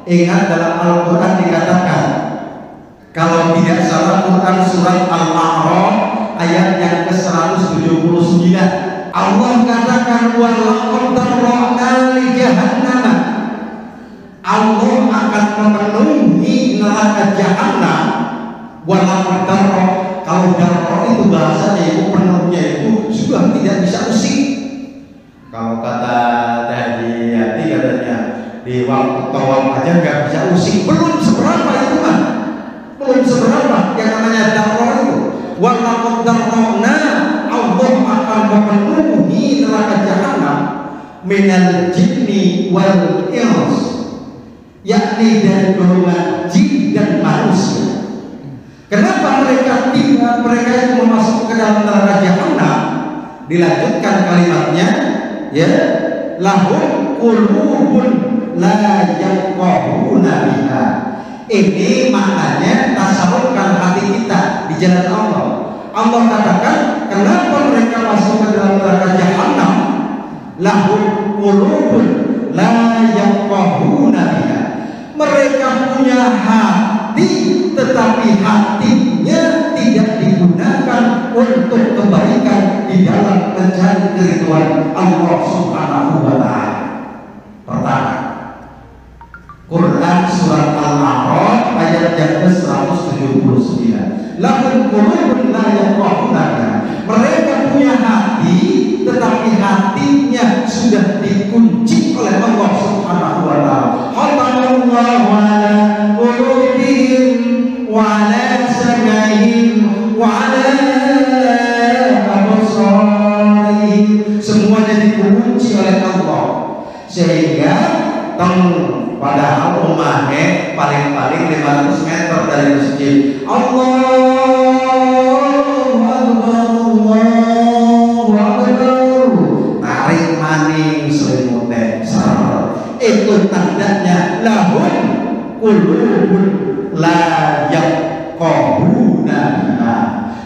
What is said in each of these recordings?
Ingat dalam Al-Quran dikatakan, kalau tidak salah Quran surat Al-A'raf ayat yang ke-179, Allah katakan walaqad darra'na li jahannam. Allah akan memenuhi neraka jahanam. Walaqad darra, kalau darra itu bahasanya itu penuhnya itu sudah tidak bisa usik. Kalau kata Haji Yati katanya di waktu tawaf aja nggak bisa usik, belum seberapa itu kan, belum seberapa yang namanya darra itu. Walaqad darra'na, Allah akan memenuhi neraka jahanam minal jinni wal ins, yakni dari golongan jin dan manusia. Kenapa mereka itu masuk ke dalam neraka jahanam? Dilanjutkan kalimatnya, ya, lahum qulubun la yafqahuna biha. Ini maknanya tasawufkan hati kita di jalan Allah. Allah katakan, kenapa mereka masuk ke dalam neraka jahanam? Lahum qulubun la yafqahuna biha. Mereka punya hati, tetapi hatinya tidak digunakan untuk kebaikan di dalam mencari keridhaan Allah Subhanahu wa ta'ala. Pertama, Quran surat Al-A'raf ayat yang ke-179. Lahum qulubun la yafqahuna biha. Mereka punya hati, tetapi hatinya sudah dikunci oleh Allah Subhanahu wa ta'ala. Khatamullahu ala qulubihim wa ala sam'ihim wa ala absarihim. Semuanya dikunci oleh Allah, sehingga padahal rumahnya paling-paling 500 meter dari masjid. Allahu Akbar. Tarik maning selimutnya. Itu tandanya lahum qulubun la yafqahuna biha.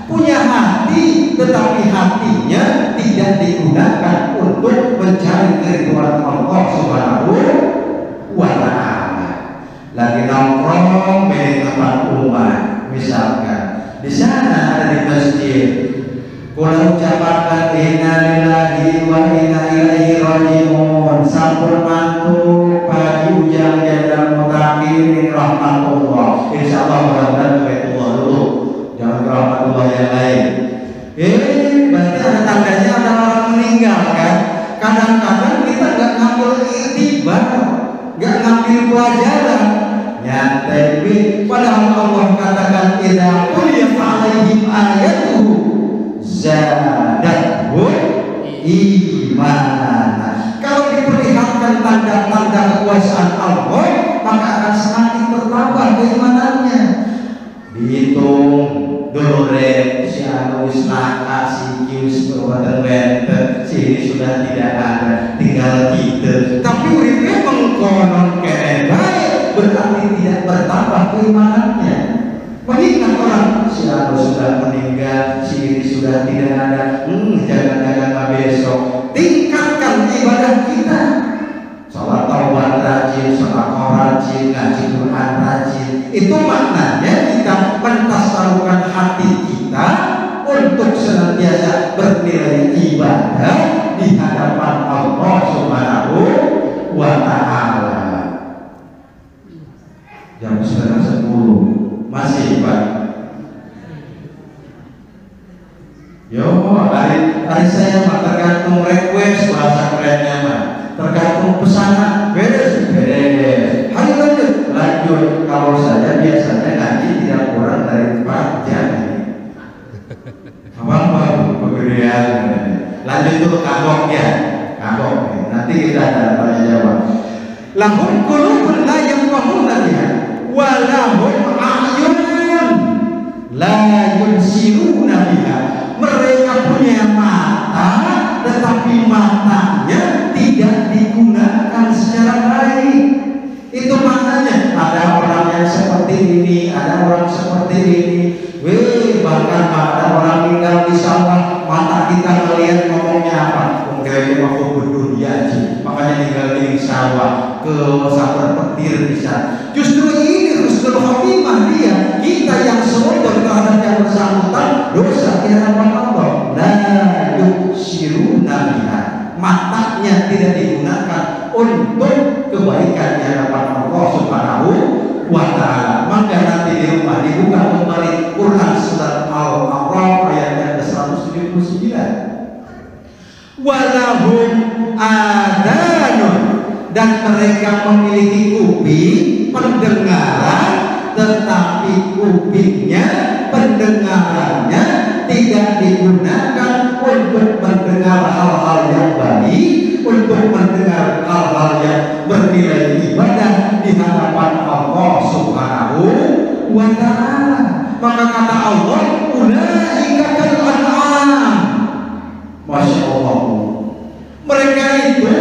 Punya hati, tetapi hatinya tidak digunakan untuk mencari keridhaan Allah Subhanahu wa ta'ala. Lagi nongkrong di tempat umat, misalkan di sana ada di masjid, kula ucapakan inna lillahi wa inna ilaihi raji'un, sampun mantu pagi ujang jadal mutakin rahmatullah. Insyaallah mudah-mudahan baitullah dulu, jangan rahmatullah yang lain. Berarti ada tandanya ada orang meninggal kan? Kadang-kadang kita nggak ngambil iktibar, nggak ngambil pelajaran, nyantai. Padahal Allah katakan idza quliyat alaihim ayatuhu zadatuhum imanan. Kalau diperlihatkan tanda-tanda kekuasaan Allah, maka akan semakin bertambah keimanannya. Dihitung dulu si anu wis laka, si kius berwadah benten, si sudah tidak ada, tinggal kita. Tapi uripnya mengkonon keren baik, berarti tidak bertambah keimanannya. Mengingat orang si anu sudah meninggal, si ini sudah tidak ada, jangan-jangan besok. Tingkatkan ibadah kita, sholat taubat rajin, sholat rajin, ngaji Quran rajin. Itu maknanya kita mentasawufkan hati kita untuk senantiasa bernilai ibadah di hadapan Allah Subhanahu wa ta'ala. Jam 9:10 masih Pak. Yo, hari saya mah tergantung request bahasa kerennya mah, tergantung pesanan, beres. Ayo lanjut. Kalau saya biasanya ngaji tidak kurang dari 4 jam. Apa pegedean. Lanjut dulu kagok ya, kagok. Nanti kita ada tanya jawab. Lahum qulubun la yafqahuna biha wa lahum a'yunun la yubsiruna biha. Mereka punya mata, tetapi matanya tidak digunakan secara baik. Itu maknanya ada orang yang seperti ini, ada orang seperti ini. Bahkan ada orang tinggal di sawah, mata kita melihat ngomongnya apa? Mungkin waktu berdunia aja, makanya tinggal di sawah ke sabar petir berpikir bisa. Justru ini husnul khotimah dia, kita yang seudon terhadap yang bersangkutan dosa di hadapan Allah. La yusiruna biha, matanya tidak digunakan untuk kebaikan di hadapan Allah Subhanahu wa ta'ala. Maka nanti di rumah dibuka kembali Quran surat Al-A'raf ayat yang ke-179. Walahum adanun, dan mereka memiliki kuping pendengaran, tetapi kupingnya, pendengarannya tidak digunakan untuk mendengar hal-hal yang baik, untuk mendengar hal-hal yang bernilai ibadah di hadapan Allah Subhanahu wa ta'ala. Maka kata Allah, ulaika kal an'am. Masya Allah, mereka itu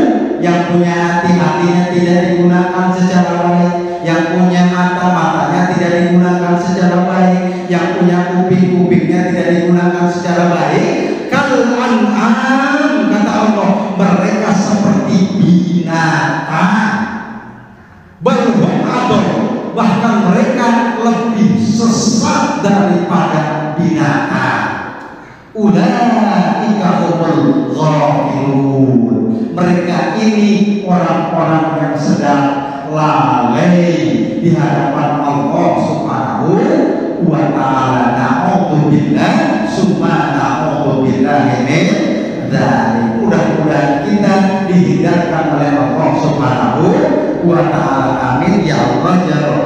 yang punya hati-hatinya tidak digunakan secara baik, yang punya mata-matanya tidak digunakan secara baik, yang punya kuping-kupingnya tidak digunakan secara baik. Kal an'am, kata Allah, mereka seperti binatang. Bahkan mereka lebih sesat daripada binatang. Ulaika humul ghafilun, mereka ini orang-orang yang sedang lalai di hadapan Allah Subhanahu wa ta'ala. Na'udzubillah summa na'udzubillah min dzalik. Mudah-mudahan kita dihindarkan oleh Allah Subhanahu wa ta'ala. Amin ya Allah ya Rabbal